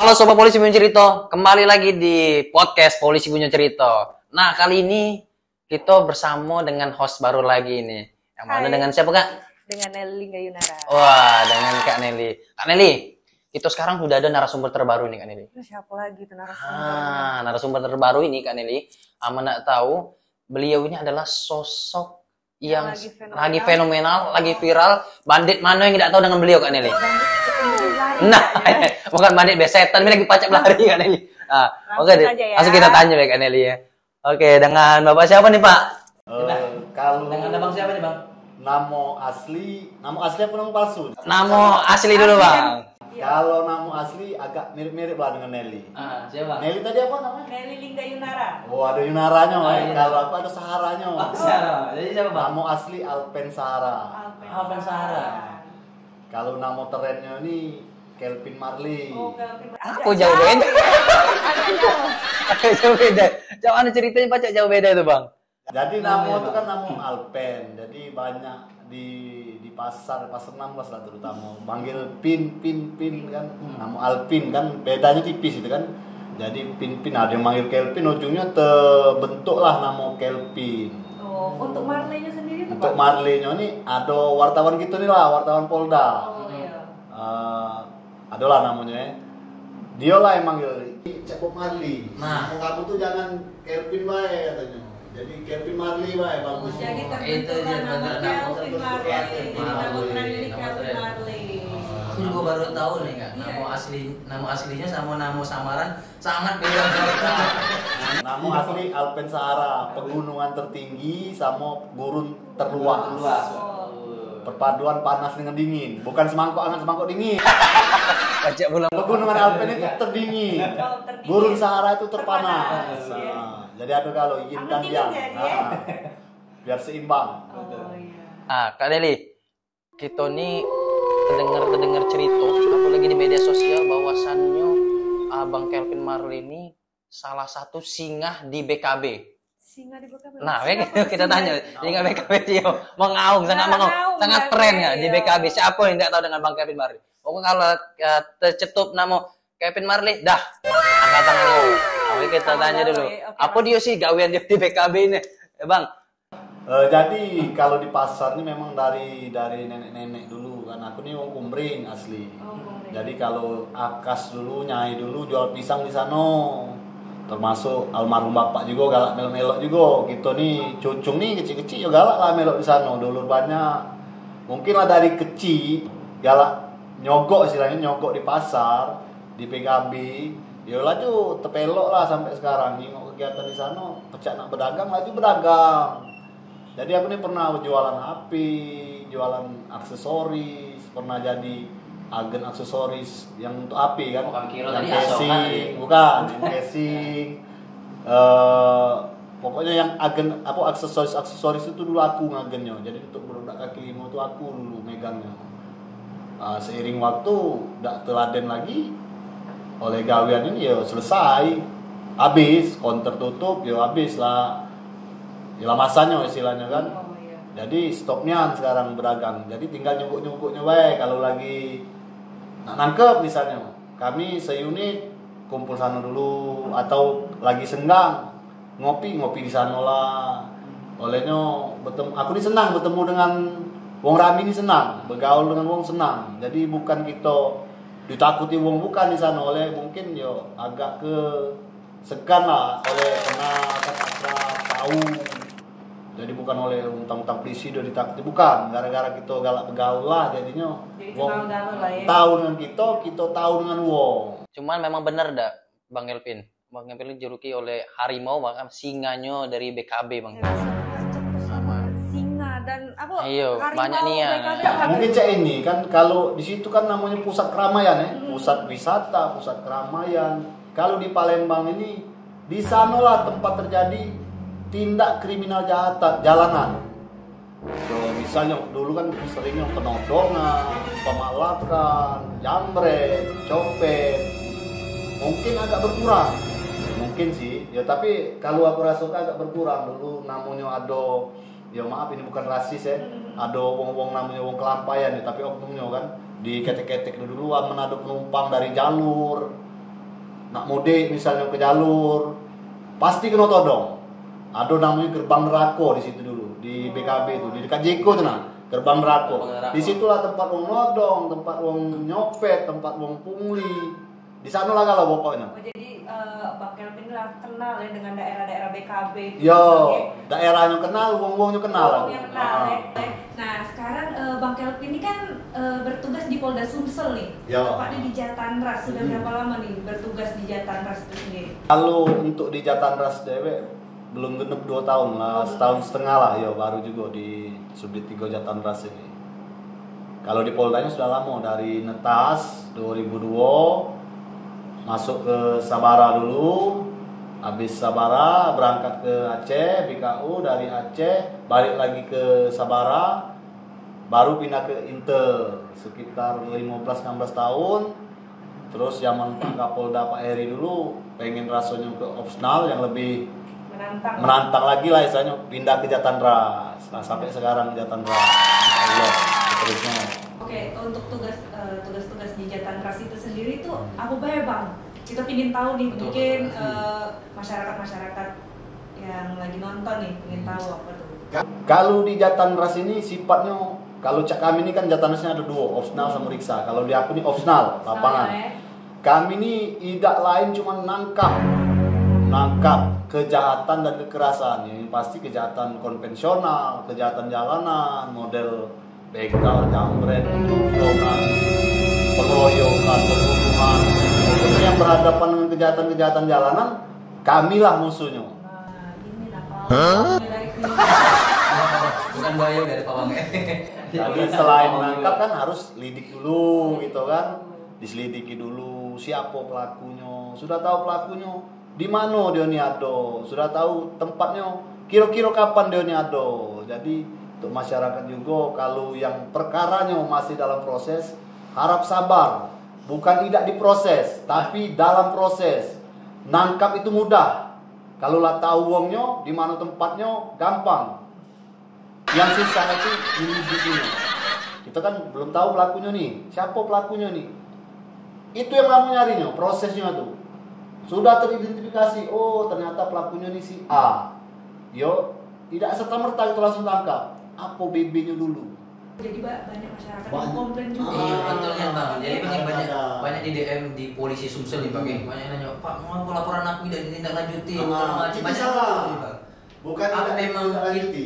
Halo Sobat Polisi Punya Cerita, kembali lagi di podcast Polisi Punya Cerita. Nah, kali ini kita bersama dengan host baru lagi nih. Yang mana dengan siapa, Kak? Dengan Nelly Gayunara. Wah, dengan Kak Nelly. Kak Nelly, kita sekarang sudah ada narasumber terbaru nih, Kak Nelly. Siapa lagi tuh narasumber? Narasumber terbaru ini, Kak Nelly. Aman tahu, beliau ini adalah sosok yang lagi fenomenal, lagi viral. Bandit mana yang tidak tahu dengan beliau, Kak Nelly? Nah, bukan bandit besetan, ini lagi pacak lari, Kak Nelly. Oke, langsung kita tanya ya, Kak Nelly ya. Oke, dengan Bapak siapa nih, Pak? Kalau dengan Abang siapa nih, Bang? nama asli apa nama palsu? Nama asli dulu, Bang. Kalau nama asli agak mirip-mirip lah dengan Nelly. Siapa? Nelly tadi apa namanya? Nelly Lingga Yunara. Oh, ada Yunaranya, iya. Kalau aku ada Saharanya. Sahara. Jadi siapa, Bang? Nama asli Alpen Sahara. Alpen Sahara. Kalau nama terennya ini Kelvin Marley. Oh, Kelvin. Aku jauh beda. Jauh beda. Jauh anu ceritanya pacak jauh beda itu, Bang. Jadi nama itu kan nama Alpen. Jadi banyak di pasar 16 lah terutama panggil pin kan nama Alpin kan bedanya tipis itu kan. Jadi pin ada yang manggil Kelvin, ujungnya terbentuklah nama Kelvin. Oh, untuk Marley-nya sendiri tuh, Untuk Pak? Marley-nya ini ada wartawan gitu nih lah, wartawan Polda. Oh iya. Adalah namanya. Dia lah yang manggil Cek Bob Marley. Nah. Kamu tuh jangan Kelvin bae katanya. Jadi Kelvin Marley bae bagus. Jadi itu terbentuk dia, nama benar. Kelvin Marley. Jadi nama trennya Kelvin Marley. Aku juga baru tahu nih, Kak. Nama aslinya sama nama samaran sangat beda jauh. Nama asli Alpen Sahara, pegunungan tertinggi sama gurun terluas. Perpaduan panas dengan dingin, bukan semangkok hangat semangkok dingin. Pacak pulang. Pegunungan Alpen itu terdingin, gurun Sahara itu terpanas. Terpanas, Jadi ada kalau yin dan yang, biar seimbang. Oh iya. Kak Deli, kita nih terdengar cerita, apalagi di media sosial bahwasannya Abang Kelvin Marley ini salah satu singa di BKB. Singa di BKB. Nah, kita tanya, singa BKB dia mengaung, sangat keren ya di BKB. Siapa yang tidak tahu dengan Bang Kelvin Marley? Pokoknya kalau tercetup nama Kelvin Marley, dah angkat tangan lo. Oke, kita tanya dulu. Apa dia sih gawean dia di BKB ini, Bang? Jadi kalau di pasar ini memang dari nenek-nenek dulu kan. Aku nih wong Kumring asli. Jadi kalau akas dulu, nyai dulu jual pisang di sana. Termasuk almarhum bapak juga galak melok juga. Gitu nih cucung nih kecil-kecil juga galak lah melok di sana. Dulu banyak. Mungkin lah dari kecil galak nyogok istilahnya, nyogok di pasar, di PKB. Ya laju tepelok lah sampai sekarang. Nengok kegiatan di sana, pecah nak berdagang laju berdagang. Jadi aku nih pernah jualan HP, jualan aksesoris, pernah jadi agen aksesoris yang untuk HP kan, yang casing, bukan, yang casing. Pokoknya yang agen apa aksesoris itu dulu aku ngagennya. Jadi untuk produk kaki lima itu aku dulu megangnya. Seiring waktu tidak teladen lagi oleh gawean ini ya selesai, habis konter tutup ya habis lah. Ya masanya istilahnya kan. Oh iya. Jadi stoknya sekarang beragam. Jadi tinggal nyumbuk-nyumbuknya wae kalau lagi nak nangkep misalnya. Kami seunit kumpul sana dulu atau lagi senggang ngopi di sana lah. Olehnya aku ini senang bertemu dengan wong rami ini senang, bergaul dengan wong senang. Jadi bukan kita ditakuti wong bukan di sana oleh mungkin yo agak ke segan lah oleh kena kata tahu. Jadi bukan oleh utang-utang polisi udah ditakuti, bukan. Gara-gara kita galak bergaul lah jadinya. Jadi Wong kenal lah ya. tahu dengan kita tahu dengan wong. Cuman memang benar dah, Bang Kelvin. Bang Kelvin dijuluki oleh harimau, bahkan singanya dari BKB, Bang. Sama singa dan apa? Iya, harimau, banyak nih ya. BKB. Mungkin cek ini kan kalau di situ kan namanya pusat keramaian ya, pusat wisata, pusat keramaian. Kalau di Palembang ini di sanalah tempat terjadi tindak kriminal jalanan. So, misalnya dulu kan seringnya penodongan, pemalakan, jambret, copet. Mungkin agak berkurang. Mungkin sih. Ya tapi kalau aku rasakan agak berkurang. Dulu namanya ada, ya maaf ini bukan rasis ya. Ada wong-wong namanya wong kelampayan ya, tapi oknumnya kan diketek-ketek dulu ada penumpang dari jalur. nak mudik misalnya ke jalur, pasti kena todong. Ada namanya gerbang neraka di situ dulu, di BKB itu, di dekat Jeko tuh nah, gerbang neraka. Disitulah tempat wong nodong, tempat wong nyopet, tempat wong pungli. Di sana lah kalau pokoknya. Oh, jadi Bang Kelvin lah kenal ya dengan daerah-daerah BKB itu. Yo, daerahnya kenal, wong-wongnya kenal. Wong yang kenal ya. Nah, sekarang Bang Kelvin ini kan bertugas di Polda Sumsel nih. Yo. Tepatnya di Jatandras. Sudah berapa lama nih bertugas di Jatandras itu sendiri? Kalau untuk di Jatandras dewek belum genep 2 tahun lah, setahun setengah lah, yo baru juga di Subdit 3 Jatandras ini. Kalau di Poldanya sudah lama, dari Netas 2002 masuk ke Sabara dulu, habis Sabara berangkat ke Aceh, BKU, dari Aceh balik lagi ke Sabara, baru pindah ke Inter sekitar 15-16 tahun. Terus zaman Pak Kapolda Pak Heri dulu pengen rasanya ke opsional yang lebih menantang lagi lah, istilahnya pindah ke Jatandras. Nah, sampai sekarang di Jatandras. Allah, seterusnya. Oke, untuk tugas-tugas di Jatandras itu sendiri tuh apa ya Bang? Kita ingin tahu nih, mungkin masyarakat-masyarakat yang lagi nonton nih ingin tahu apa tuh. Kalau di Jatandras ini sifatnya, kalau cak kami ini kan Jatandrasnya ada 2, opsional sama riksa. Kalau di aku ini opsional, lapangan. Kami ini tidak lain cuma nangkap kejahatan dan kekerasan. Yang pasti kejahatan konvensional, kejahatan jalanan, model begal, jambret, tongkrongan, pengeroyokan, pembunuhan. Pokoknya yang berhadapan dengan kejahatan-kejahatan jalanan, kamilah musuhnya. Nah, ini apa? Bukan bayo dari pawang. Jadi selain nangkap kan harus lidik dulu gitu kan. Diselidiki dulu siapa pelakunya. Sudah tahu pelakunya, di mana dia ni ada. Sudah tahu tempatnya, kira-kira kapan dia ni ada. Jadi untuk masyarakat juga kalau yang perkaranya masih dalam proses, harap sabar. Bukan tidak diproses, tapi dalam proses. Nangkap itu mudah. Kalau lah tahu uangnya, di mana tempatnya, gampang. Yang sisa itu menyelidikinya. Kita kan belum tahu pelakunya nih. Siapa pelakunya nih? Itu yang kamu nyarinya, prosesnya tuh. Sudah teridentifikasi, oh ternyata pelakunya nih si A. Yo, tidak serta-merta itu langsung tangkap. Apa BB-nya dulu? Jadi banyak masyarakat yang komplain juga. Iya betulnya Bang. Jadi banyak di DM di polisi Sumsel nih Bang. Banyak nanya, Pak mau laporan aku tidak ditindaklanjuti. Banyak salah. Bukan apa memang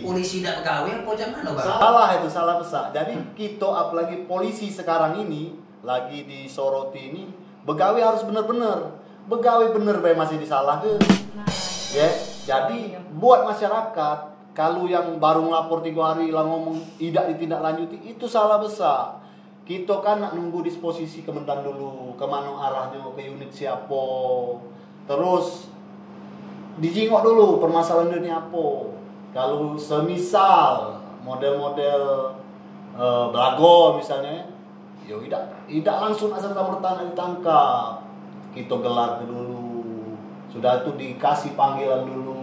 polisi tidak pegawai apa jangan Bang? Salah itu, salah besar. Jadi kita apalagi polisi sekarang ini lagi disoroti ini, begawe harus benar-benar. Begawe bener bae masih disalah ke. Ya, jadi buat masyarakat kalau yang baru ngelapor 3 hari lah ngomong tidak ditindaklanjuti, itu salah besar. Kita kan nak nunggu disposisi Kementan dulu, kemana arahnya, ke unit siapa. Terus dijingok dulu permasalahan ini apa. Kalau semisal model-model belago misalnya, ya tidak langsung asal merta ditangkap. Kita gelar dulu. Sudah itu dikasih panggilan dulu.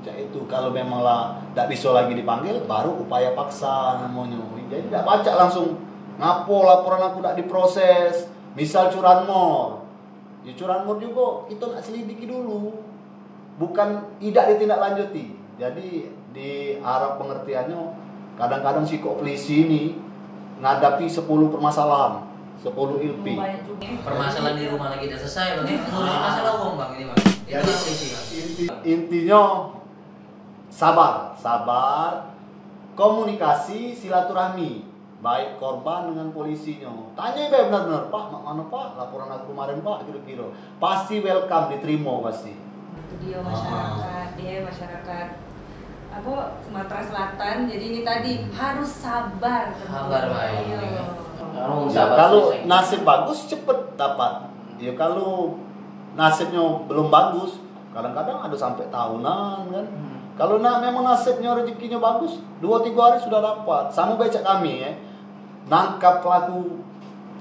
Itu kalau memang lah tidak bisa lagi dipanggil, baru upaya paksa namanya. Jadi tidak baca langsung ngapo laporan aku tidak diproses. Misal curanmor, ya curanmor juga kita nak selidiki dulu, bukan tidak ditindaklanjuti. Jadi di Arab pengertiannya, kadang-kadang si polisi ini ngadapi 10 permasalahan, 10 ilpi. Permasalahan di rumah lagi tidak selesai Bang. Ngurusin masalah uang Bang ini Bang. Itu polisi Bang. Intinya sabar, komunikasi, silaturahmi, baik korban dengan polisinya. Tanya baik benar-benar, Pak, mana Pak? Laporan aku kemarin Pak, kira-kira. Pasti welcome, diterima pasti. Itu dia masyarakat, masyarakat apa Sumatera Selatan. Jadi ini tadi harus sabar. Sabar baik. Kalau nasib bagus cepet dapat. Ya kalau nasibnya belum bagus, kadang-kadang ada sampai tahunan kan. Kalau memang nasibnya rezekinya bagus, 2-3 hari sudah dapat. Sama baca kami ya, nangkap pelaku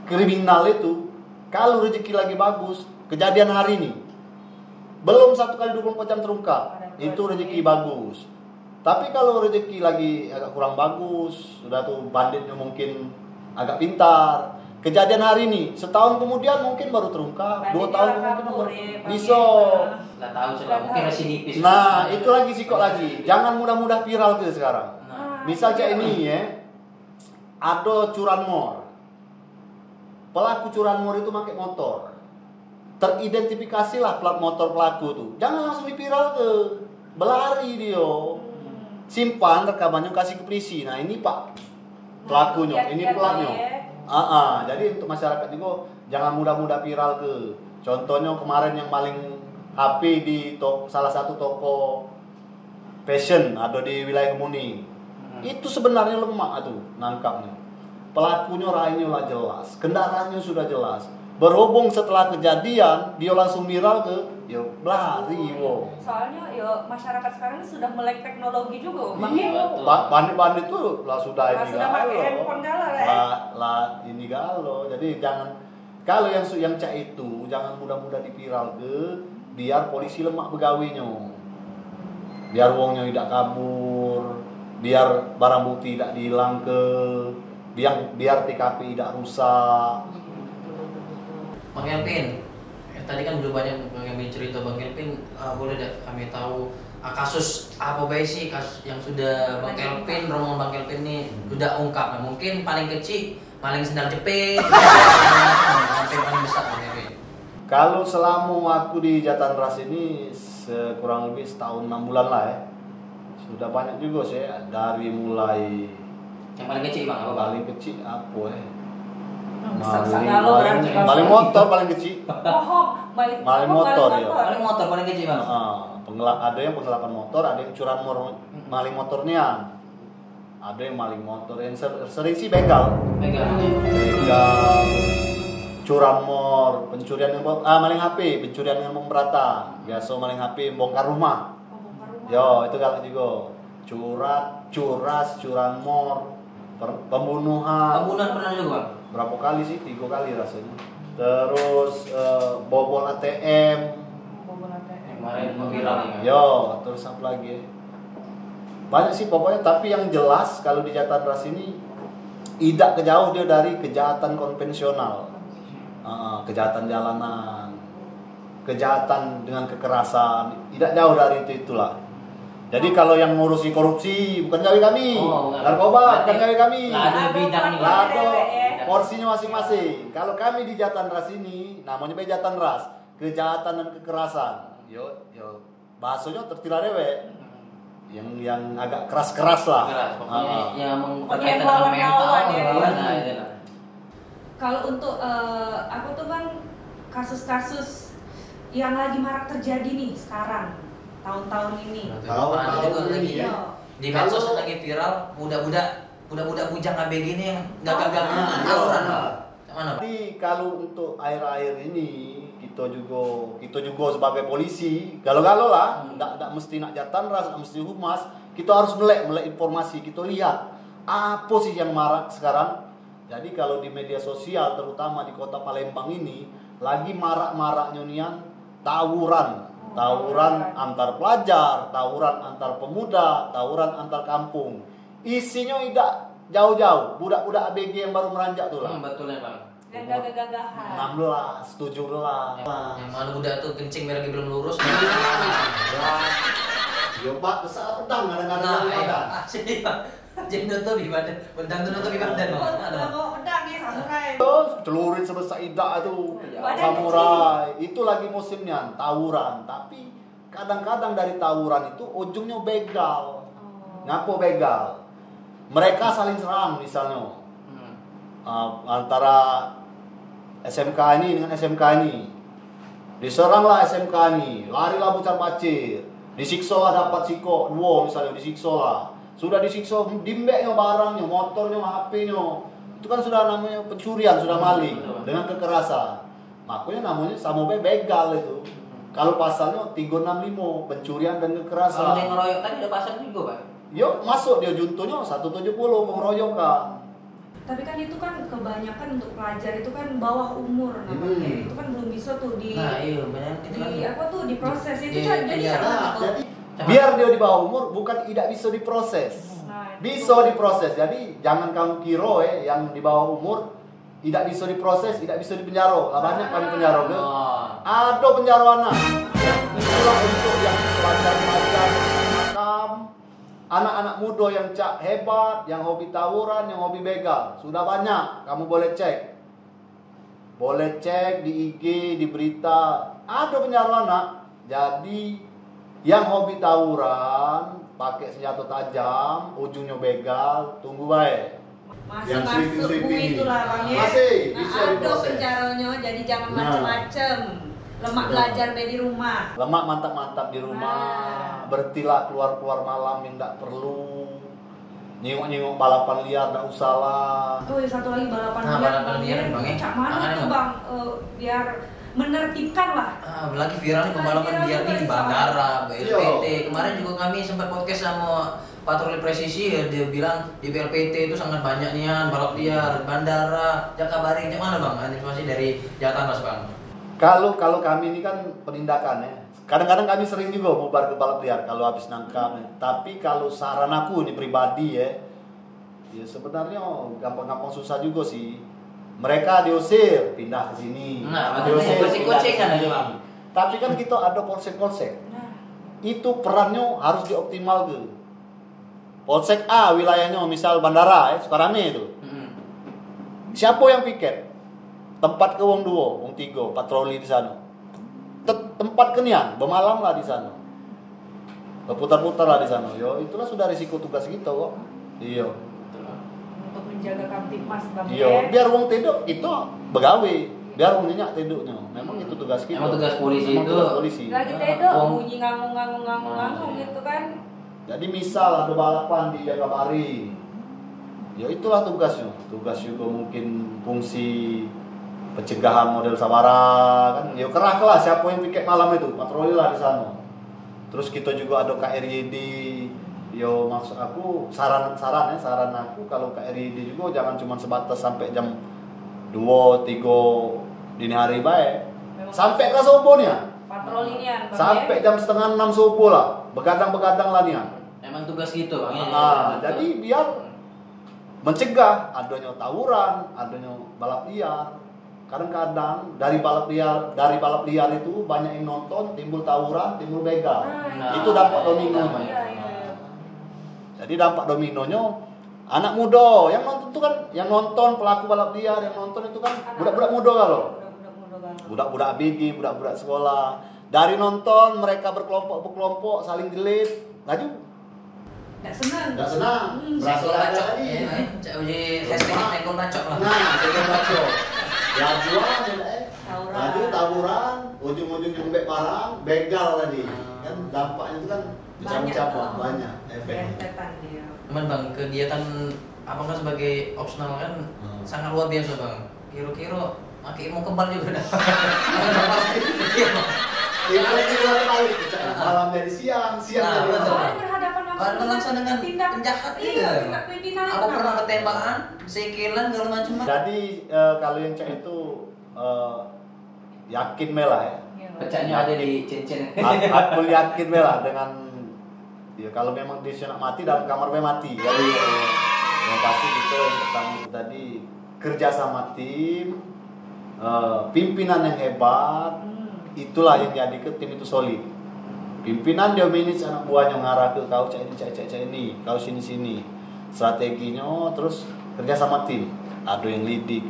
kriminal itu, kalau rezeki lagi bagus, kejadian hari ini, belum 1 kali 24 jam terungkap, itu rezeki bagus. Tapi kalau rezeki lagi agak kurang bagus, sudah tuh banditnya mungkin agak pintar, kejadian hari ini, setahun kemudian mungkin baru terungkap, 2 tahun kemudian baru bisa. Nggak tahu sudah, mungkin residipis. Nah, itu lagi kok lagi. Jangan mudah-mudah viral ke sekarang. Misalnya ini ya, ada curanmor. Pelaku curanmor itu pakai motor. Teridentifikasilah plat motor pelaku tuh. Jangan langsung diviral ke, berlari dia. Simpan rekamannya, kasih ke polisi. Nah ini Pak pelakunya, ini platnya. Jadi untuk masyarakat juga jangan mudah-mudah viral ke. Contohnya kemarin yang maling HP di salah satu toko fashion ada di wilayah Kemuning. Itu sebenarnya lemak tuh nangkapnya. Pelakunya rainya lah jelas, kendaraannya sudah jelas. Berhubung setelah kejadian dia langsung viral ke, lari Soalnya masyarakat sekarang sudah melek teknologi juga. Bandit-bandit tuh lah sudah ini pakai handphone ini galau. Jadi jangan, kalau yang cak itu jangan mudah-mudah diviral ke, biar polisi lemak begawinya. Biar uangnya tidak kabur, biar barang bukti tidak dihilang ke, biar TKP tidak rusak. Bang Kelvin, tadi kan udah banyak Bang Kelvin cerita. Bang Kelvin, boleh tidak kami tahu kasus apa sih yang sudah Bang Kelvin, rombongan Bang Kelvin ini udah ungkap? Mungkin paling kecil maling sendal jepit, sampai paling besar Bang Kelvin. Kalau selama aku di Jatanras ini kurang lebih setahun 6 bulan lah ya, sudah banyak juga sih. Dari mulai yang paling kecil Bang, apa Bang? Paling kecil apa ya? Maling motor paling kecil. Maling motor ya. Maling motor paling kecil Bang. Ada yang penggelapan motor, ada yang curanmor maling motornya. Ada yang maling motor, yang sering sih begal, curanmor, pencurian maling HP, pencurian dengan pemberatan. Biasa maling HP, bongkar rumah. Itu galak juga. Curas, curanmor, pembunuhan. Pembunuhan pernah juga Bang? Berapa kali sih? 3 kali rasanya. Terus bobol ATM. Kemarin viral. Terus apa lagi? Banyak sih pokoknya, tapi yang jelas kalau di Jatanras ini tidak kejauh dia dari kejahatan konvensional. Kejahatan jalanan, kejahatan dengan kekerasan, tidak jauh dari itulah. Jadi kalau yang ngurusi korupsi bukan gawe kami, narkoba bukan gawe kami. Ada bidang nih. Lado, porsinya masing-masing. Kalau kami di Jatanras ini, namanya Jatanras, kejahatan dan kekerasan. Bahasanya tertira dewe. Yang agak keras-keras lah. Pokoknya yang berkaitan dengan mental. Kalau untuk apa tuh Bang, kasus-kasus yang lagi marak terjadi nih sekarang, tahun-tahun ini. Tahun-tahun juga lagi ini. Di medsos lagi viral, budak-budak bujang ABG ini yang gagal-gagal tawuran. Mana, Pak? Tapi kalau untuk air-air ini kita juga sebagai polisi galau-galau lah, nggak mesti nak Jatanras, nggak mesti humas, kita harus melek informasi, kita lihat apa sih yang marak sekarang. Jadi kalau di media sosial terutama di kota Palembang ini lagi marak-maraknya nian tawuran antar pelajar, tawuran antar pemuda, tawuran antar kampung. Isinya tidak jauh-jauh, budak-budak ABG yang baru meranjak tuh lah. Betul ya Bang. Yang gagah-gagahan. 16, 17. Yang mana budak tuh kencing lagi belum lurus. Pak, besar pedang kadang-kadang ada. Sini Pak. Jadi nutup di badan, bentang tuh nutup di badan. Pedang nih samurai. Celurit sebesar idak itu samurai. Itu lagi musimnya tawuran, tapi kadang-kadang dari tawuran itu ujungnya begal. Ngapa begal? Mereka saling serang misalnya. Antara SMK ini dengan SMK ini. Diseranglah SMK ini, larilah bucar pacir. Disiksa lah dapat siko 2 misalnya, disiksa lah. Sudah disiksa dimbeknya barangnya, motornya, HP-nya. Itu kan sudah namanya pencurian, sudah maling dengan kekerasan. Makanya namanya samobe begal itu. Kalau pasalnya 365 pencurian dan kekerasan. Kalau yang ngeroyok tadi ada pasal juga, Pak. Masuk dia juntunya 170 pengeroyokan. Tapi kan itu kan kebanyakan untuk pelajar itu kan bawah umur namanya. Itu kan belum bisa tuh diproses itu kan jadi biar dia di bawah umur bukan tidak bisa diproses. Bisa diproses. Jadi jangan kamu kira yang di bawah umur tidak bisa diproses, tidak bisa dipenjara. Lah banyak kami penjara ke. Ada penjara anak. Itulah untuk yang pelajar-pelajar makam, anak-anak muda yang cak hebat, yang hobi tawuran, yang hobi begal. Sudah banyak, kamu boleh cek. Boleh cek di IG, di berita. Ada penjara anak. Jadi yang hobi tawuran, pakai senjata tajam, ujungnya begal, tunggu baik. Masih masuk itu larangnya. Masih bisa ada diproses. penjaranya, jadi jangan macem-macem. Lemak belajar di rumah. Lemak mantap-mantap di rumah. Berhentilah keluar-keluar malam yang tidak perlu. Nyengok-nyengok balapan liar tidak usah lah. Oh, satu lagi balapan Nah, liar. balapan liar nih, Bang, ya. Cak mana Tangannya, tuh, Bang? Bang? Biar menertibkan lah. Lagi viral nih pembalapan liar nih di bandara, BLPT. Kemarin juga kami sempat podcast sama patroli presisi, ya, dia bilang di BLPT itu sangat banyak nian balap liar, bandara, Jakabaring. Mana Bang antisipasi dari Jatanas Bang? Kalau kami ini kan penindakan ya. Kadang-kadang kami sering juga bubar ke balap liar kalau habis nangkap. Tapi kalau saran aku ini pribadi ya sebenarnya gampang-gampang susah juga sih. Mereka diusir, pindah ke sini. Nah, diusir, kucing-kucingan aja Bang. Tapi kan kita ada polsek-polsek. Itu perannya harus dioptimal ke. Polsek A wilayahnya misal bandara ya, Sukarame itu. Siapa yang piket? Tempat ke wong 2, wong 3, patroli di sana. Tempat kenian, bermalam lah di sana. Berputar-putar lah di sana. Yo, itulah sudah risiko tugas kita kok. Iya. Untuk menjaga Kamtipmas Bang. Iya, biar wong tidur itu begawe. Biar wong nyenyak tidurnya. Memang itu tugas kita. Emang tugas polisi Memang itu. tugas polisi. Lagi tidur bunyi ngangung gitu kan. Jadi misal ada balapan di Jakabaring. Ya itulah tugasnya. Tugas juga mungkin fungsi pencegahan model sabara kan. Ya kerahlah siapa yang piket malam itu, patroli lah di sana. Terus kita juga ada KRYD. Yo maksud aku saran aku kalau KRYD juga jangan cuma sebatas sampai jam 2, 3 dini hari baik. Sampai ke subuhnya. Patroli nian. Sampai jam setengah 6 subuh lah. Begadang-begadang lah nian. Emang tugas gitu Bang. Ya, jadi biar mencegah adanya tawuran, adanya balap liar. Kadang-kadang dari balap liar itu banyak yang nonton, timbul tawuran, timbul begal. Itu dampak domino. Jadi dampak dominonya anak muda yang nonton itu kan, yang nonton pelaku balap liar, yang nonton itu kan budak-budak muda kalau. Budak-budak ABG, budak-budak sekolah. Dari nonton mereka berkelompok saling jelit, laju. Nggak senang. Berasa bacok. tadi. Cak uji hashtag ekor bacok lah. Nah, ekor bacok. Laju tawuran, ujung-ujungnya ngembek barang, begal tadi. Kan dampaknya itu kan macam-macam banyak efeknya. Cuman Bang, kegiatan abang kan sebagai opsional kan sangat luar biasa Bang. Kira-kira pakai ilmu kebal juga dah. Itu juga balik malam dari siang dari malam. Berhadapan dengan penjahat iya. Aku pernah ketembakan, sekilan segala macam. Jadi kalau yang cek itu yakin Mela ya. Pecahnya ada di cincin. Aku yakin Mela dengan ya kalau memang dia nak mati dalam kamar mati. Jadi yang pasti itu yang pertama itu tadi kerja sama tim, pimpinan yang hebat, itulah yang jadi ke tim itu solid. Pimpinan dia manage anak buahnya ngarah ke kau cak ini, kau sini. Strateginya terus kerja sama tim. Ada yang lidik,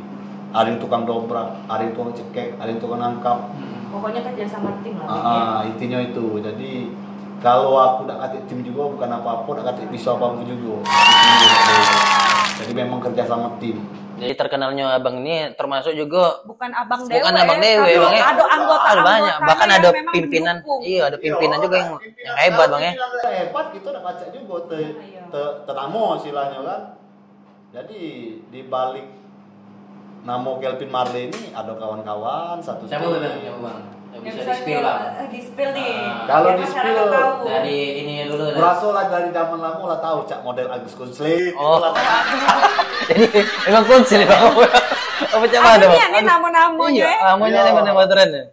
ada yang tukang dobrak, ada yang tukang cekek, ada yang tukang nangkap. Pokoknya kerja sama tim lah. Intinya itu. Jadi kalau aku nak kata tim juga bukan apa-apa, nak kata bisa apa-apa juga. Jadi memang kerja sama tim. Jadi terkenalnya abang ini termasuk juga bukan abang dewe, Bang ya. Ada anggota banyak, bahkan ada yang pimpinan. mendukung. Iya, ada pimpinan juga yang hebat Bang ya. Hebat gitu nak baca juga tenamo istilahnya kan. Jadi di balik nama Kelvin Marley ini ada kawan-kawan satu. Siapa Bang? Yang bisa di-spill lah. Di-spill nih. Kalau di-spill dari ini dulu. Berasa lah dari zaman lama lah tahu cak model Agus Kunslit. Oh. Jadi memang kunci nih Bang. Apa coba ada Bang? Ini nama-namanya. Iya, namanya nama tren ya.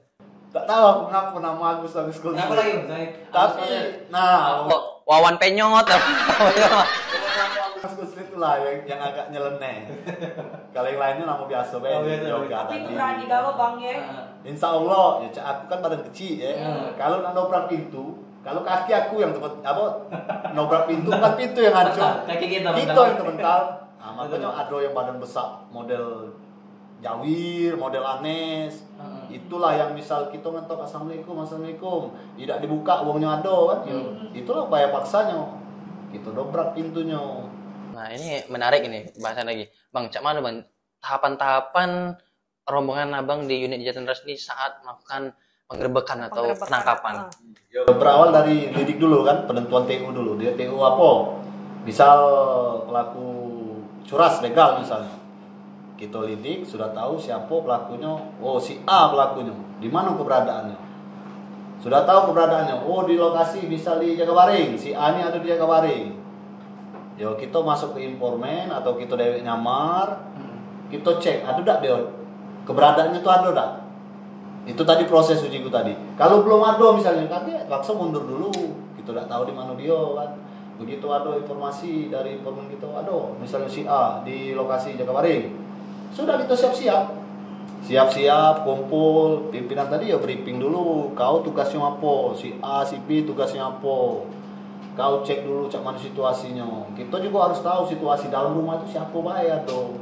Tak tahu aku ngapa nama Agus Kunslit. Kenapa lagi? Tapi nah Wawan Penyot. Agus Kunslit itulah yang agak nyeleneh. Kalau yang lainnya nama biasa yoga Tapi tadi. berani kalau Bang ya. Insya Allah, ya aku kan badan kecil ya. Kalau nak dobrak pintu, kalau kaki aku yang nobrak pintu kan pintu yang hancur. Kaki kita yang terbental. Nah, makanya ada yang badan besar model Jawir, model Anes. Itulah yang misal kita ngetok assalamualaikum, tidak dibuka uangnya ada kan. Itulah upaya paksanya. Kita dobrak pintunya. Nah, ini menarik ini bahasan lagi. Bang, cak mana Bang tahapan-tahapan rombongan Abang di unit Jatinras ini saat melakukan penggerbekan atau penangkapan? Ya, berawal dari lidik dulu kan, penentuan TU dulu. Dia TU apa? Misal pelaku curas legal misalnya. Kita lidik, sudah tahu siapa pelakunya. Oh, si A pelakunya. Di mana keberadaannya? Sudah tahu keberadaannya. Oh, di lokasi bisa di Jakabaring. Si A ini ada di Jakabaring. Yo, kita masuk ke informan atau kita dewek nyamar. Kita cek, ada tak dia? Keberadaannya itu ada tak? Itu tadi proses ujiku tadi. Kalau belum ada misalnya, kan dia langsung mundur dulu. Kita tak tahu di mana dia kan. Begitu ada informasi dari informan kita, ada misalnya si A di lokasi Jakabaring. Sudah kita siap-siap kumpul, pimpinan tadi ya briefing dulu, kau tugasnya apa, si A, si B tugasnya apa, kau cek dulu cak mana situasinya. Kita juga harus tahu situasi dalam rumah itu siapa bayar tuh,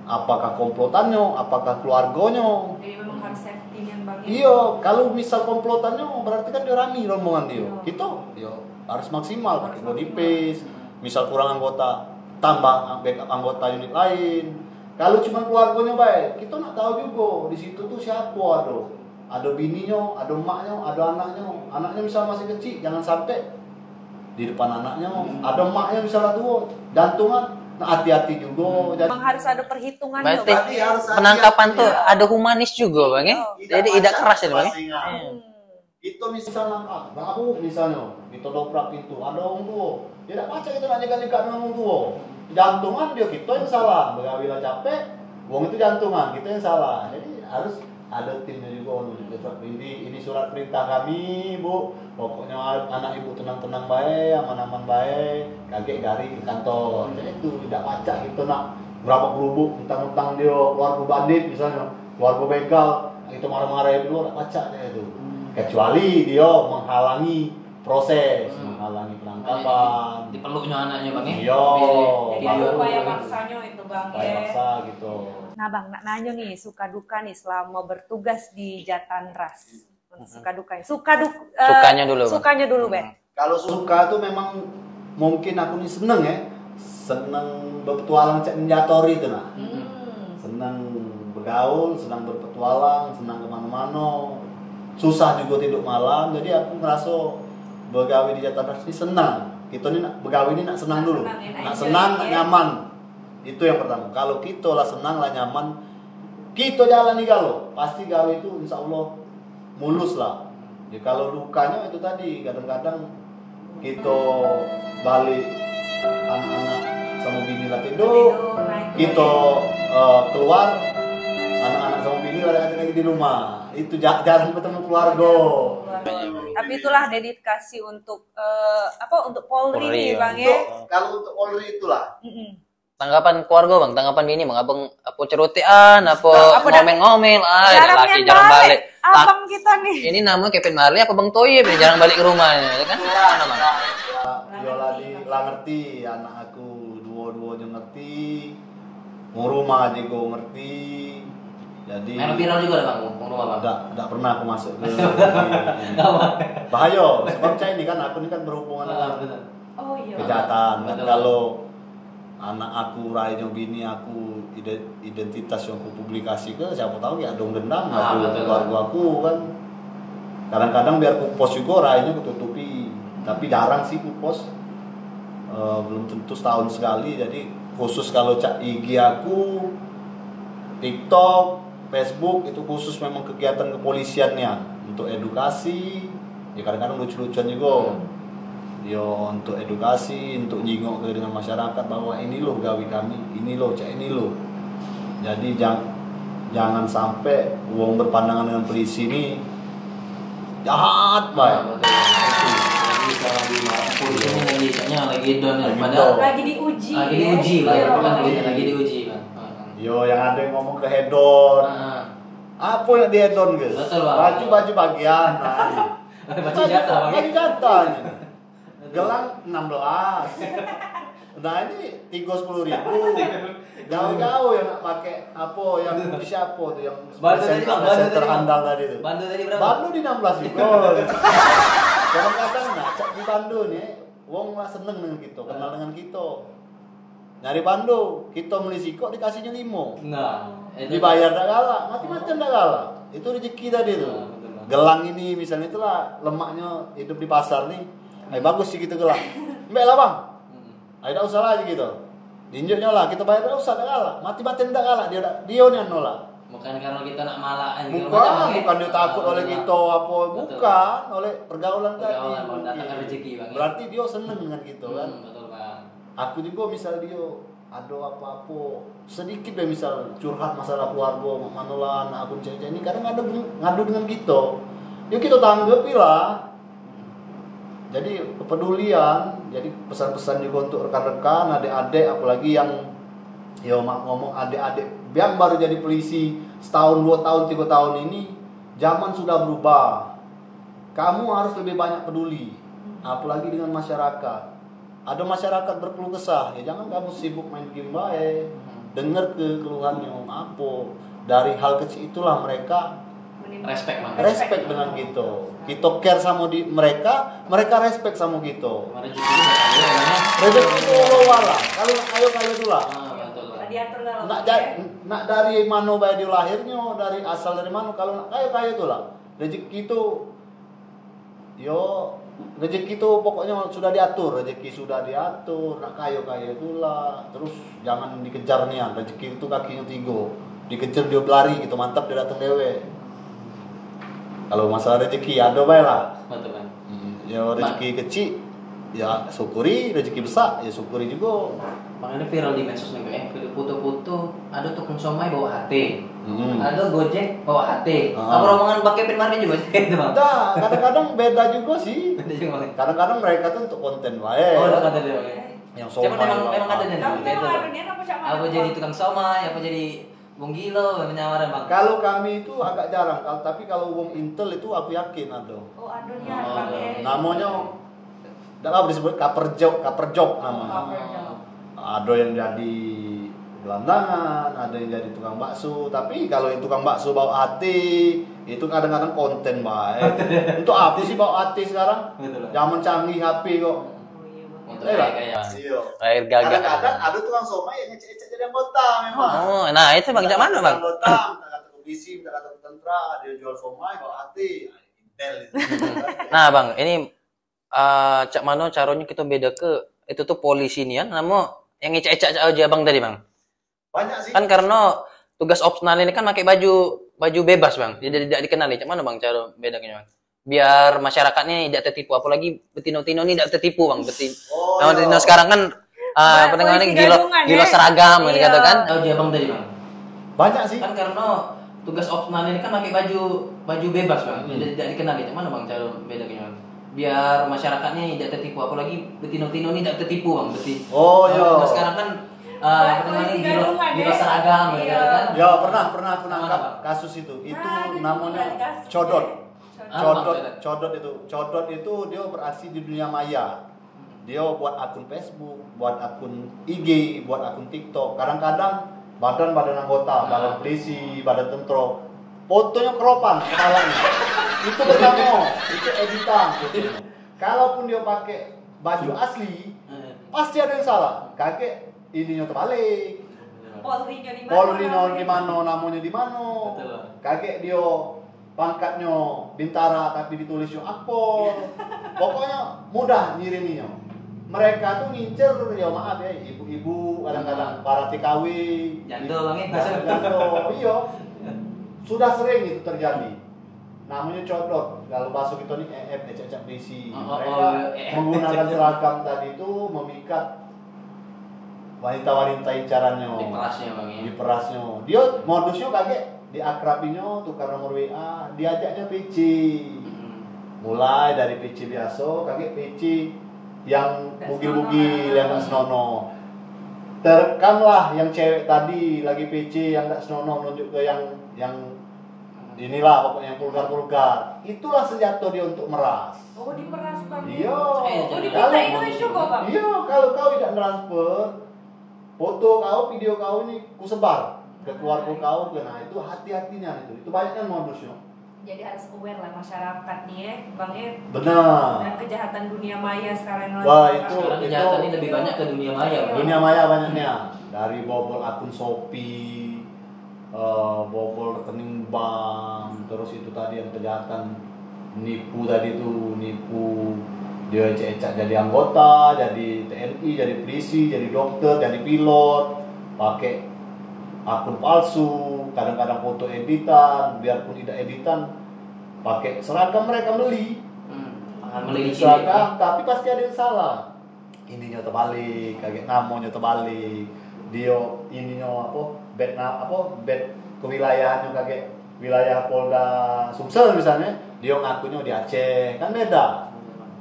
apakah komplotannya, apakah keluarganya. Jadi memang harus safety yang Bang. Iya, kalau misal komplotannya berarti kan dia rame rombongan dia. Kita yo harus maksimal pakai body paste, misal kurang anggota tambah backup anggota unit lain. Kalau cuma keluarganya baik, kita nak tahu juga di situ tuh siapa ada bininya, ada emaknya, ada anaknya. Anaknya misal masih kecil, jangan sampai di depan anaknya. Ada emaknya misalnya tua, jantungan, nah hati-hati juga. Jadi memang harus ada perhitungan. Berarti penangkapan tuh ada humanis juga Bang ya. Jadi tidak keras ya Bang ya. Itu misalnya babu misalnya, kita dobrak pintu, ada orang tua. Tidak baca kita nak jaga-jaga dengan orang tua. Jantungan dia kita yang salah, begawilah capek, uang itu jantungan kita yang salah. Jadi harus ada timnya juga untuk surat ini surat perintah kami Bu, pokoknya anak ibu tenang-tenang baik, aman-aman baik, kakek garing ke kantor. Jadi itu tidak baca kita nak berapa berubuk utang-utang dia keluarga bandit misalnya, keluarga begal, itu marah-marah dulu tidak baca itu. Kecuali dia menghalangi proses, menghalangi penangkapan, dipeluknya anaknya Bang ya. Iya. Jadi upaya paksanya itu Bang upaya ya. paksa gitu. Nah Bang, nak nanya nih suka duka nih selama bertugas di Jatinras. Suka dukanya. Sukanya dulu. Sukanya dulu, Be. Kalau suka tuh memang mungkin aku nih seneng ya. Seneng berpetualang cek menjatori itu nah. Seneng bergaul, senang berpetualang, senang kemana-mana. Susah juga tidur malam, jadi aku ngerasa begawi di Jatinras ini senang. Kita nih begawi ini nak senang dulu, nak senang, nak nyaman. Itu yang pertama. Kalau kita lah senang lah nyaman, kita jalan nih kalau pasti gawe itu insya Allah mulus lah. Ya kalau lukanya itu tadi kadang-kadang kita balik anak-anak sama bini lah tidur, kita keluar anak-anak sama bini lagi di rumah. Itu jarang ketemu keluarga. Tapi itulah dedikasi untuk untuk Polri nih Bang ya. Kalau untuk Polri itulah. Tanggapan keluarga Bang, tanggapan bini Bang, abang apa cerotean, apa ngomel-ngomel, laki jarang balik. Abang kita nih. Ini namanya Kevin Marley apa Bang Toye, jarang balik ke rumahnya, kan? Yola lah ngerti, anak aku dua-duanya ngerti, mau rumah aja gue ngerti. Jadi memang viral juga Bang, rumah Bang. Enggak pernah aku masuk ke bahaya, sebab saya ini kan aku ini kan berhubungan dengan kejahatan. Kan kalau anak aku, rainya bini aku, identitas yang aku publikasi ke siapa tahu ya dong dendam keluarga aku kan. Kadang-kadang biar aku post juga rainya kututupi, tapi jarang sih aku post. Belum tentu setahun sekali, jadi khusus kalau cak IG aku, TikTok, Facebook itu khusus memang kegiatan kepolisiannya untuk edukasi, ya kadang-kadang lucu-lucuan juga. Yo untuk edukasi, untuk jingok ke dengan masyarakat bahwa ini loh gawi kami, ini loh cak ini loh. Jadi jangan sampai uang berpandangan dengan polisi ini jahat, baik. lagi polisi ini lagi kayaknya lagi down ya. Lagi Padahal down. Lagi diuji. lagi ya. diuji, Iya. Bang. Lagi diuji, Bang. Yo, yang ada yang ngomong ke hedon. Nah, Apa yang di hedon guys? Betul, Bang. Baju bagian. baju jatah, Bang. Baju jatah. Gelang 16. Nah ini 10.000. Jauh-jauh yang nak pakai apa yang siapa tuh yang Bandu tadi, Bang. Bandu tadi, Bang. handal tadi tuh. Bandu tadi berapa? Bandu di 16 juga. Kadang-kadang nak cak di Bandu nih, wong lah seneng dengan kita, kenal dengan kita. Nyari Bandu, kita beli sikok dikasihnya 5. Enggak. Dibayar tak galak, mati-matian tak galak. Itu rezeki tadi tuh. Nah, betul, Bang. Gelang ini misalnya itulah lemaknya hidup di pasar nih. Bagus sih gitu gelang. Mbak lah bang. Ayo tak usah lagi gitu. Diinjuknya lah, kita bayar tak usah tak galak. Mati-matian tak galak, dia nih nolak. Bukan karena kita nak malak Bukan dia takut oleh kita apa, bukan oleh pergaulan tadi. Pergaulan, Bang, datangkan rezeki, Bang. Berarti dia seneng dengan kita kan. Betul, Bang. Aku juga misal dia ada apa-apa sedikit deh misal curhat masalah keluarga manolan akun cewek ini kadang ngadu dengan kita ya kita tanggapi lah jadi kepedulian jadi pesan-pesan juga untuk rekan-rekan adik-adik apalagi yang ya ngomong adik-adik yang baru jadi polisi setahun 2 tahun 3 tahun ini zaman sudah berubah kamu harus lebih banyak peduli apalagi dengan masyarakat. Ada masyarakat berkeluh kesah, ya jangan kamu sibuk main game baik. Dengar keluhannya apa. Dari hal kecil itulah mereka Respect, Bang. respect dengan kita. Kita care sama mereka respect sama kita. Rezeki itu bakal ada, Bang. Rezeki itu wala. Kalau kayu itulah. Betul, Bang. Diatur dalam. Nak dari mana baik dia lahirnya, dari asal dari mana. Kalau kayu itulah. Rezeki itu yo rezeki itu pokoknya sudah diatur, nak kayu itulah. Terus jangan dikejar nih, rezeki itu kakinya 3. Dikejar dia berlari gitu, mantap dia datang dewe. Kalau masalah rezeki ada baik lah. Betul, Bang. Ya rezeki kecil ya syukuri, rezeki besar ya syukuri juga. Makanya viral di medsos nih, kayak foto-foto ada tukang somai bawa HT. Ada Gojek bawa HT. Apa rombongan pakai pin market juga itu, Bang. Nah, kadang-kadang beda juga sih. Beda juga, Bang. Kadang-kadang mereka tuh untuk konten wae. Oh, ada kata dia, Bang. Yang Cuman somai. emang ada nih. Tapi Kayak memang itu. ada niat apa cak Apa jadi tukang somai, apa jadi Bung Gilo, menyawaran, Bang. Kalau kami itu agak jarang, tapi kalau wong intel itu aku yakin ada. Oh ada niat pakai. Namanya enggak apa disebut kaperjok namanya. Ada yang jadi gelandangan, ada yang jadi tukang bakso. Tapi kalau yang tukang bakso bawa hati, itu kadang-kadang konten baik. Untuk apa sih bawa hati sekarang? Betul. Zaman canggih HP kok. Untuk Iya. kayak Iya. Air gagak. Kadang-kadang ada tukang somai yang ngecek-ngecek jadi anggota memang. Oh, nah itu bang, cak mana bang? Anggota, minta kata polisi, minta kata tentara, dia jual somai bawa hati. Intel itu. Nah bang, ini cak mana caranya kita beda ke itu tuh polisi nih ya, namun yang ngecek-ngecek aja bang tadi bang. Banyak sih. Kan karena tugas opsional ini kan pakai baju bebas bang, jadi tidak dikenali. Cak mana bang cara bedanya bang? Biar masyarakatnya tidak tertipu, apalagi betino-tino ini tidak tertipu bang. Oh, Nah, betino sekarang kan apa namanya gila seragam Iya. dikatakan. tahu dia, Bang, tadi, Bang. Banyak sih. Kan karena tugas opsional ini kan pakai baju bebas, Bang. Jadi tidak dikenali. Cak mana bang cara bedanya, Bang? Biar masyarakatnya tidak tertipu, apalagi betino-tino ini tidak tertipu, Bang. Oh, iya. Nah, sekarang kan apa namanya gila seragam dikatakan. Ya pernah aku Mana, nangkap Bang? kasus itu. Itu Nah, ada namanya juga kasus. codot. Ah, Codot itu dia beraksi di dunia maya. Dia buat akun Facebook, buat akun IG, buat akun TikTok. Kadang-kadang badan anggota, badan polisi, badan tentara, fotonya keropan kepalanya. Itu pertama, itu editan. Kalaupun dia pakai baju asli, pasti ada yang salah. Kakek ininya terbalik. Polrinya di mana? Polrino di mana, namanya di mana. Betul. Kakek dia pangkatnya bintara tapi ditulisnya akpol. Pokoknya mudah nyiriminya. Mereka tuh ngincer ya maaf ya ibu-ibu kadang-kadang para TKW. Jando, Bang, ya? Jando, iya. Sudah sering itu terjadi. Namanya codot. Kalau bahasa kita nih ecek berisi. Mereka menggunakan seragam tadi itu memikat wanita-wanita incarannya. Diperasnya, Bang, ya. Diperasnya. Dia modusnya kaget diakrabinya tukar nomor WA, diajaknya PC. Mulai dari PC biasa, kaget PC yang bugil-bugil, yang nggak senonoh. Terekamlah yang cewek tadi lagi PC yang nggak senonoh nunjuk ke yang inilah pokoknya yang vulgar-vulgar. Itulah senjata dia untuk meras. Oh, diperas bang. Iya. Oh, dipintain itu juga bang. Iya, kalau kau tidak transfer foto kau, video kau ini ku sebar ke keluarga kau, nah itu hati-hatinya itu. Itu banyak kan modusnya. Jadi harus aware lah masyarakat nih ya, bang ya. Benar. Dan kejahatan dunia maya sekarang yang Wah, lagi. Sekarang kejahatan ini lebih banyak ke dunia maya. Bang. Dunia maya banyaknya. Dari bobol akun Shopee, bobol rekening bank, terus itu tadi yang kejahatan nipu tadi tuh, nipu dia ecek-ecek jadi anggota, jadi TNI, jadi polisi, jadi dokter, jadi pilot, pakai akun palsu, kadang-kadang foto editan, biarpun tidak editan, pakai seragam mereka beli. Beli Seragam, tapi pasti ada yang salah. Ininya terbalik, kayak namanya terbalik. Dia ininya bed kewilayahannya kayak wilayah Polda Sumsel misalnya, dia ngakunya di Aceh, kan beda.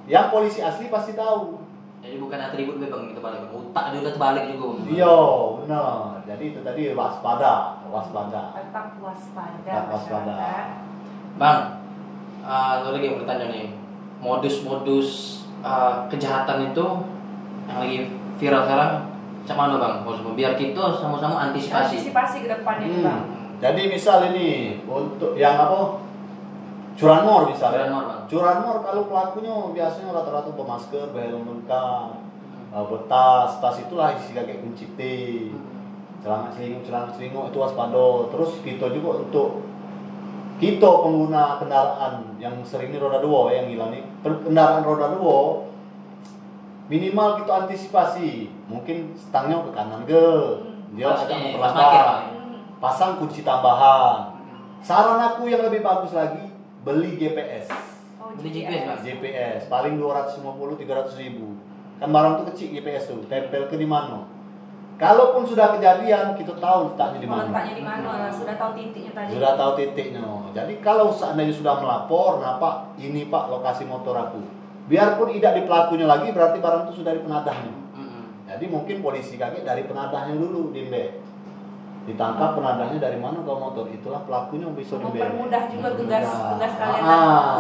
Yang polisi asli pasti tahu. Jadi bukan atribut bang itu balik, otak dia udah terbalik juga. Iya, benar. Jadi itu tadi waspada. Tetap waspada. Tetap waspada. masyarakat. Bang, satu lagi yang bertanya nih, modus-modus kejahatan itu yang lagi viral sekarang, macam mana bang? Biar kita sama-sama antisipasi. Antisipasi ke depannya nih, bang. Jadi misal ini untuk yang curanmor misalnya. Curanmor, Bang. Curanmor kalau pelakunya biasanya rata-rata bermasker, berhelm lengkap, tas itulah isi kayak kunci T, celana selingkuh itu waspada. Terus kita juga untuk kita pengguna kendaraan yang sering ini roda dua yang hilang nih, kendaraan roda dua minimal kita antisipasi, mungkin stangnya ke kanan dia ada memperlambat, pasang kunci tambahan. Saran aku yang lebih bagus lagi, beli GPS. Beli GPS Bang. GPS paling 250-300 ribu. Kan barang tuh kecil GPS tuh, tempel ke di mana. Kalaupun sudah kejadian, kita tahu letaknya di mana. Letaknya di mana lah, sudah tahu titiknya tadi. Sudah tahu titiknya. Jadi kalau seandainya sudah melapor, nah Pak, ini Pak lokasi motor aku. Biarpun tidak di pelakunya lagi, berarti barang itu sudah di penadahnya. Jadi mungkin polisi kaget dari penadahnya dulu, Dimbe. Ditangkap penadahnya dari mana kalau motor, itulah pelakunya bisa Dimbe. Mempermudah juga tugas kalian.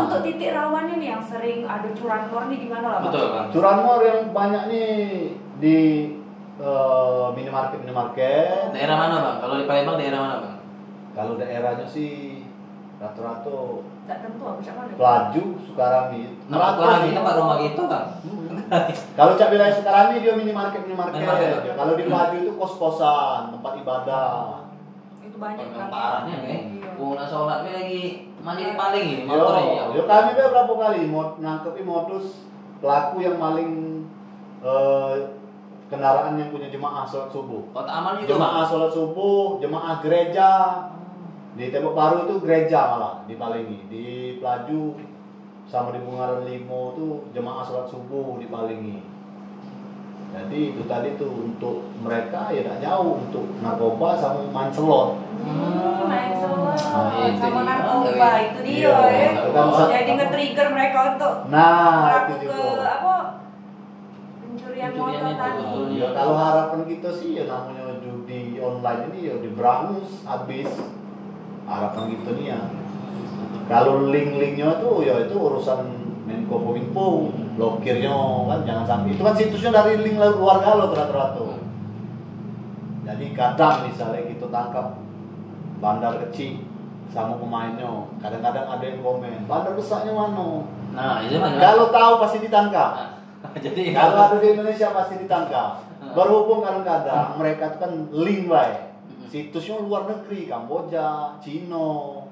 Untuk titik rawannya nih yang sering ada curanmor nih gimana lah Bang? Betul Bang. Curanmor yang banyak nih di minimarket. Daerah mana Bang? Kalau di Palembang daerah mana Bang? Kalau daerahnya sih rata-rata Tidak tentu aku cak mana. Pelaju, Sukarami. Nah, orang kita Pak rumah gitu Bang. Kalau cak wilayah Sukarami dia minimarket. Minimarket. Kalau di Pelaju itu kos-kosan, tempat ibadah. Itu banyak Yang Bang. parahnya nih. Nak sholat lagi mandi di paling ini Yo, motornya. yo kami berapa kali nangkepi modus pelaku yang maling kendaraan yang punya jemaah sholat subuh. Kota amal juga Jemaah Bang. sholat subuh, jemaah gereja. Di Tembok Baru itu gereja malah di Palingi, di Pelaju sama di Bungaran Limo tuh jemaah sholat subuh di Palingi. Jadi itu tadi tuh untuk mereka ya tak jauh untuk narkoba sama main slot. Main slot itu sama dia. narkoba itu dia Iya, ya. itu kan Jadi nge-trigger mereka untuk Nah, itu melakukan juga. pencurian Pencurian motor itu, tadi. betul. Ya kalau harapan kita sih ya namanya judi online ini ya diberangus habis. Harapan kita nih ya. Kalau link-linknya tuh ya itu urusan Menko Kominfo, blokirnya kan jangan sampai. Itu kan situsnya dari link luar galau rata-rata. Jadi kadang misalnya kita tangkap bandar kecil sama pemainnya, kadang-kadang ada yang komen, bandar besarnya mana? Nah, itu Bang. Kalau tahu pasti ditangkap. Jadi Kalau ada di Indonesia pasti ditangkap. Berhubung kadang-kadang mereka itu kan link baik. Situsnya luar negeri, Kamboja, Cina.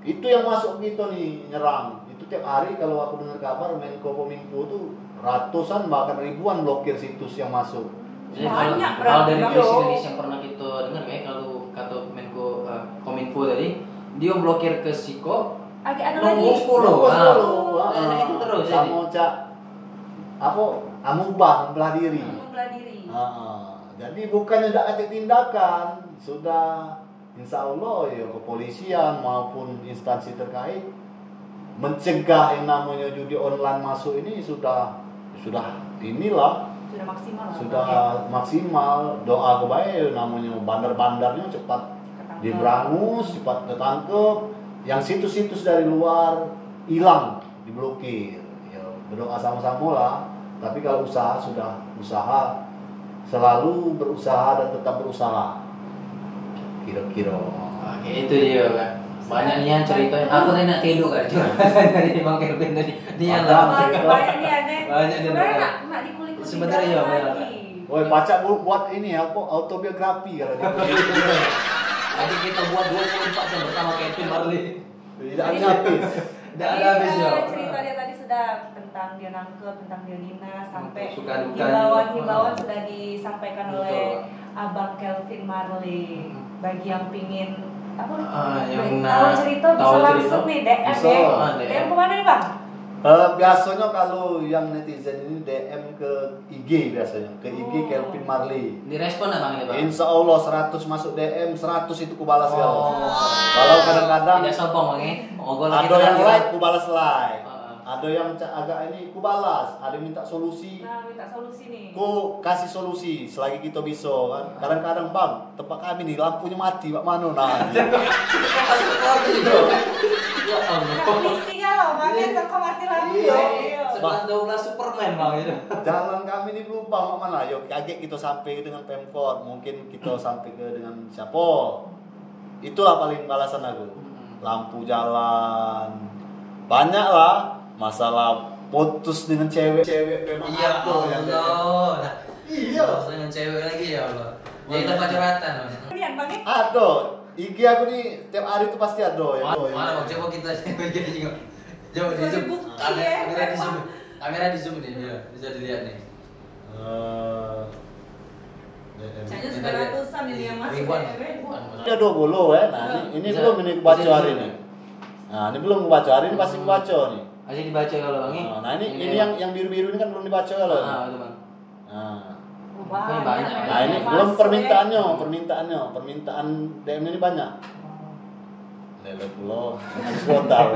Itu yang masuk kita nih nyerang. Itu tiap hari kalau aku dengar kabar Menko Kominfo tuh ratusan bahkan ribuan blokir situs yang masuk. Jadi Banyak, kalau dari Bang. polisi yang pernah kita dengar kayak kalau kata Menko Kominfo tadi, dia blokir ke Siko, Agak ada lagi. Follow. Itu terus jadi. sama cak apa amubah membelah diri. Membelah diri. Jadi bukannya tidak ada tindakan, sudah insya Allah ya kepolisian maupun instansi terkait mencegah yang namanya judi online masuk ini sudah inilah Sudah maksimal lah. sudah maksimal. Doa aku baik namanya bandar-bandarnya cepat diberangus, cepat ketangkep. Yang situs-situs dari luar hilang, diblokir. Ya, berdoa sama-sama lah. Tapi kalau usaha sudah usaha, selalu berusaha dan tetap berusaha. Kira-kira. Oke, itu dia kan. Banyak nih yang ceritanya. Aku tadi nak tidur kan. Dari Bang Kelvin tadi. Dia lah. Banyak nih ada. Banyak nih. Sebenarnya nak dikulik Sebenarnya ya, lagi. Woi, Pacak buat ini apa autobiografi kalau dia. Tadi kita buat 24 jam bersama Kelvin Marley. Tidak ada habis. Tidak ada habisnya. Cerita dia tadi sudah tentang dia nangkep, tentang dia dinas, sampai Suka duka himbauan sudah disampaikan Betul. oleh Abang Kelvin Marley. Bagi yang pingin apa? Yang tahu cerita bisa tahu langsung cerita. nih DM Bisa. ya. DM kemana nih Bang? Biasanya kalau yang netizen ini DM ke IG biasanya, ke IG Kelvin Marley. Direspon enggak Bang ini, Bang? Insya Allah 100 masuk DM, 100 itu ku balas ya. Oh. Kalau kadang-kadang Tidak sombong Bang ya. ada yang like ku balas like. Ada yang agak ini ku balas, ada yang minta solusi. Nah, minta solusi nih. Ku kasih solusi selagi kita bisa kan. Kadang-kadang Bang, tempat kami nih lampunya mati, Pak Mano nah. Ya Allah. Polisi kalau makanya kok mati lagi. Iya. 11-12 Superman Bang itu. Jalan kami ini berubah Mak mana? Yuk kaget kita sampai dengan Pemkot, mungkin kita sampai ke dengan siapa? Itulah paling balasan aku. Lampu jalan. Banyak lah masalah putus dengan cewek memang Iya ada yang Allah. Iya. Terus dengan cewek lagi ya Allah. Jadi tempat curhatan. Kemudian Bang ya? Ada. IG aku nih tiap hari itu pasti ada ya. Mana Bang coba kita coba di zoom. Bukti Kamera ya, di zoom. Kamera di zoom nih ya. Bisa dilihat nih. Kayaknya sudah ratusan ini yang masuk Ribuan. Ada 20 ya. Nah, ini Bisa. belum ini baca hari ini. Nah, ini belum baca hari ini pasti baca nih. Masih dibaca kalau Bang ya. Nah, ini yang biru-biru ini kan belum dibaca kalau. Ah, itu Bang. Nah, Banyak. nah ini belum permintaan DM ini banyak. Lele pulau, kuota.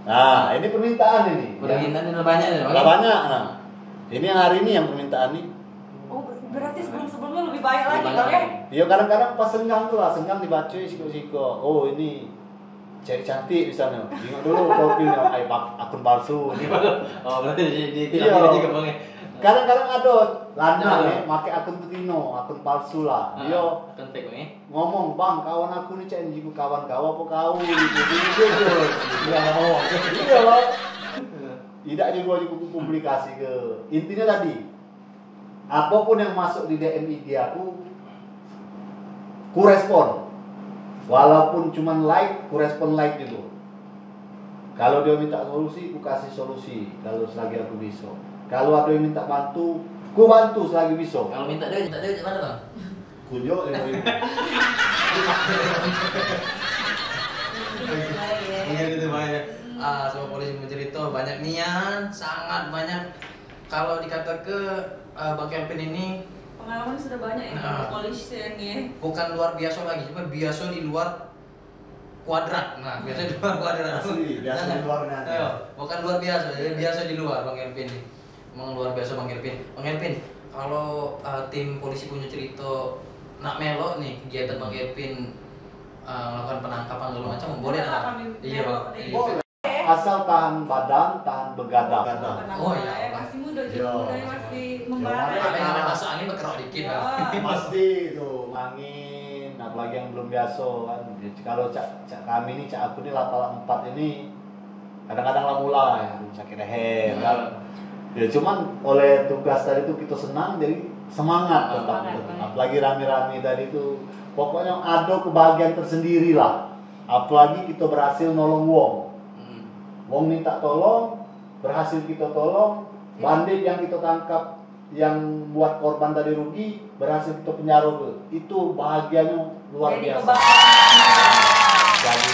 Nah, ini permintaan ini. Permintaan ini banyak ya, Bang. Nggak banyak. Nah, ini yang hari ini yang permintaan nih. Oh, berarti sebelum-sebelumnya lebih banyak lagi Lebih Bang ya? banyak. Iya kadang-kadang pas senggang tuh lah, senggang dibaca siko-siko. Oh ini cewek cantik misalnya. Tengok dulu profilnya, akun palsu. Oh, berarti di Iya. juga Bang ya. Kadang-kadang ada lanang Iya. ya, pakai akun petino, akun palsu lah. Dia Kan fake Bang ya. ngomong, "Bang, kawan aku nih cek jiku kawan kau apa kau?" gitu. Iya, ngomong. Iya, Bang. Tidak juga publikasi ke. Intinya tadi, apapun yang masuk di DM IG aku, ku respon. Walaupun cuman like, ku respon like juga. Kalau dia minta solusi, ku kasih solusi. Kalau selagi aku bisa. Kalau ada yang minta bantu, ku bantu selagi bisa. Kalau minta duit mana Bang? Kunyo 5.000. Mungkin itu banyak. Sama polisi mencerita banyak nian, sangat banyak. Kalau dikata ke Bang Kelvin ini Pengalaman sudah banyak ya Nah. kepolisian ya. bukan luar biasa lagi, cuma biasa di luar kuadrat. Nah, biasa di luar kuadrat. Asli, biasa di luar nanti. Ayo, bukan luar biasa, jadi biasa di luar Bang Kelvin ini. Emang luar biasa Bang Kelvin. Bang Kelvin, kalau tim polisi punya cerita nak melok nih kegiatan Bang Kelvin melakukan penangkapan segala macam, boleh Boleh, nggak? kami Iya Bang. melok. Iya. Boleh. Asal tahan badan, tahan begadang. Oh, iya. Masih muda Iya. juga, mudanya masih membara. Iya. Tapi yang masuk angin berkerok dikit Bang. Pasti itu angin, apalagi yang belum biasa kan. Jadi kalau cak kami ini, cak aku ini lapal 4 ini kadang-kadang lah mulai sakit leher kan. Ya cuman oleh tugas tadi itu kita senang jadi semangat tetap. Apalagi rame-rame tadi itu pokoknya ada kebahagiaan tersendiri lah. Apalagi kita berhasil nolong wong. Wong minta tolong, berhasil kita tolong, bandit yang kita tangkap yang buat korban tadi rugi berhasil kita penjara itu bahagianya luar Jadi biasa. Jadi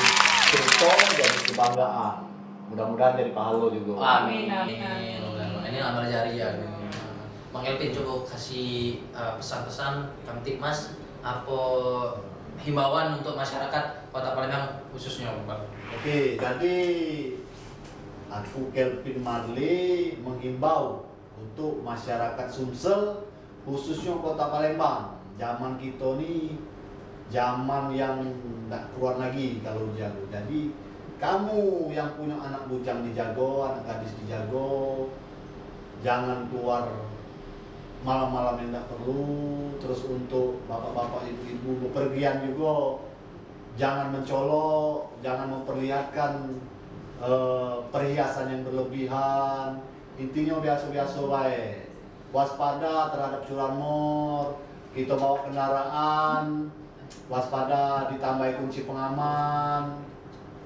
cerita, jadi kebanggaan. Mudah-mudahan jadi pahala juga. Amin. Ini amal jariah. Bang Kelvin coba kasih pesan-pesan Kamtipmas apa himbauan untuk masyarakat Kota Palembang khususnya, Bang. Oke, jadi aku Kelvin Marley menghimbau untuk masyarakat Sumsel khususnya Kota Palembang. Zaman kita nih zaman yang nggak keluar lagi kalau jago. Jadi kamu yang punya anak bujang dijago, anak gadis dijago, jangan keluar malam-malam yang nggak perlu. Terus untuk bapak-bapak, ibu-ibu bepergian juga, jangan mencolok, jangan memperlihatkan perhiasan yang berlebihan. Intinya biasa-biasa baik. Waspada terhadap curanmor, kita bawa kendaraan, waspada ditambah kunci pengaman.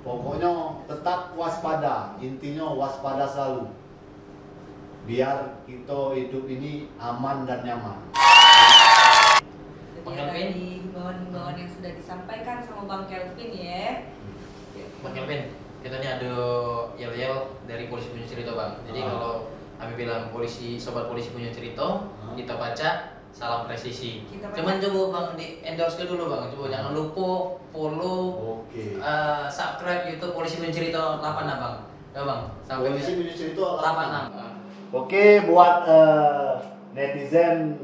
Pokoknya tetap waspada, intinya waspada selalu. Biar kita hidup ini aman dan nyaman. Jadi dari himbauan-himbauan yang sudah disampaikan sama Bang Kelvin ya. Bang Kelvin, kita ini ada yel-yel dari polisi punya cerita, Bang. Jadi kalau kami bilang sobat polisi punya cerita, kita baca salam presisi. Cuman coba Bang di endorse dulu, Bang. Coba jangan lupa follow, subscribe YouTube polisi punya cerita 86, Bang. Ya, Bang. Sampai Polisi punya cerita 86. Oke, buat netizen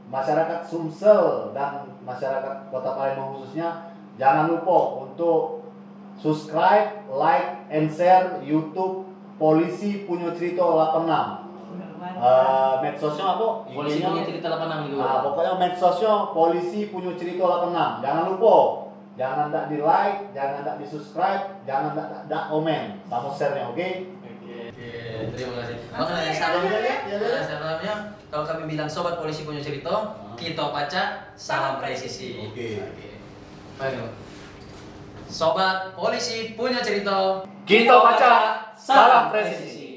masyarakat Sumsel dan masyarakat Kota Palembang khususnya, jangan lupa untuk subscribe, like, and share YouTube Polisi Punya Cerita 86. Medsosnya apa? Polisi punya cerita 86 juga. Nah, pokoknya medsosnya Polisi Punya Cerita 86. Jangan lupa, jangan tak di like, jangan tak di subscribe, jangan tak komen, sama share-nya, oke? Terima kasih. Bang, salamnya kalau kami bilang sobat polisi punya cerita, kita baca salam presisi. Oke. Baik. Sobat polisi punya cerita, Kita baca salam presisi.